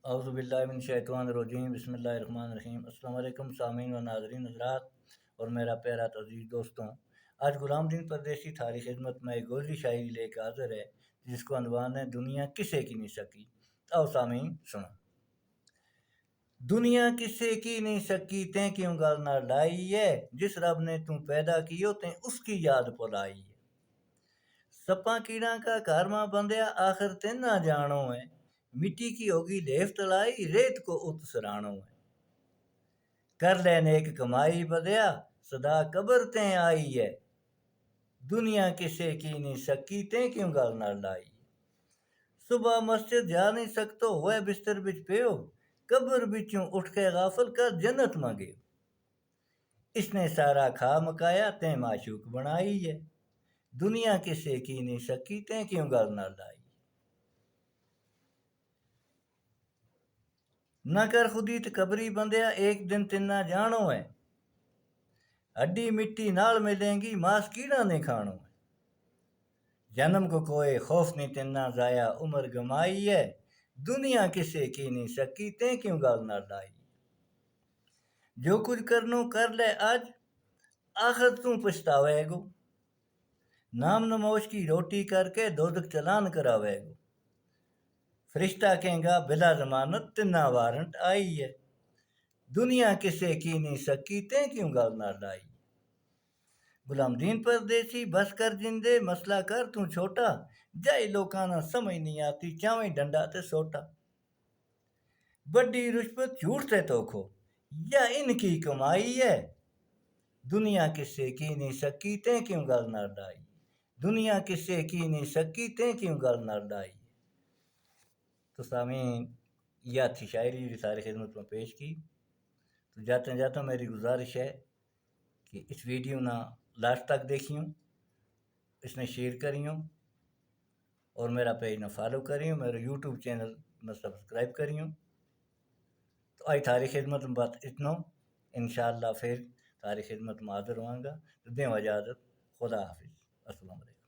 اعوذ باللہ من الشیطان الرجیم، بسم اللہ الرحمن الرحیم۔ السلام علیکم سامعین و ناظرین حضرات اور میرا پیارا عزیز دوستوں، آج غلام دین پردیسی تھاری خدمت میں ایک گزری شاعری لے کے حاضر ہے جس کو عنوان ہے دنیا کسے کی نہیں سکی۔ آؤ سامعین سنو۔ دنیا کسے کی نہیں سکی تیں کیوں گل نہ لائی ہے، جس رب نے توں پیدا کیو تیں اس کی یاد پلائی ہے۔ سپاں کیڑاں کا گھر ماں بندیا آخر تین نہ جانو ہے، مٹی کی ہوگی لیف تلائی ریت کو ات سرانو ہے۔ کر لے نیک کمائی بدیا صدا قبر تیں آئی ہے، دنیا کسے کی نہیں سکی تیں کیوں گل نہ لائی۔ صبح مسجد جا نہیں سکتو ہوئے بستر بچ پیو، قبر بچوں اٹھ کے غافل کر جنت مانگے۔ اس نے سارا کھا مکایا تیں معشوق بنائی ہے، دنیا کسے کی نہیں سکی تیں کیوں گل نہ لائی۔ نہ کر خودی قبری بندیا ایک دن تنا جانو ہے، ہڈی مٹی نال ملیں گی ماس کیڑا نے کھانو ہے۔ جنم کو کوئی خوف نہیں تنا ضائع عمر گمائی ہے، دنیا کسے کی نہیں سکی تیں کیوں گل نہ لائی۔ جو کچھ کرنو کر لے آج آخر توں پچھتاوے گو، نام نموش کی روٹی کر کے دوزخ چلان کراوے گو۔ فرشتہ کہیں گا بلا ضمانت تنا وارنٹ آئی ہے، دنیا کسے کی نہیں سکی تیں کیوں گل نہ لائی۔ غلام دین پردیسی بس کر جندے مسئلہ کر توں چھوٹا، جائے لوکاں نہ سمجھ نہیں آتی چاویں ڈنڈا تے سوٹا۔ بڑی رشوت جھوٹ تے توکھو یا ان کی کمائی ہے، دنیا کسے کی نہیں سکی تیں کیوں گل نہ لائی۔ دنیا کسے کی نہیں سکی تیں کیوں گل نہ لائی۔ تو سامعین یہ تھی شاعری جو ساری خدمت میں پیش کی۔ تو جاتے جاتا میری گزارش ہے کہ اس ویڈیو نہ لاسٹ تک دیکھیوں، اس نے شیئر کریوں اور میرا پیج نہ فالو کریوں، میرا یوٹیوب چینل نہ سبسکرائب کریوں۔ تو آئی تھاری خدمت میں بات اتنا، انشاءاللہ پھر تھاری خدمت میں حاضر ہوں گا۔ تو دیں اجازت، خدا حافظ، السلام علیکم۔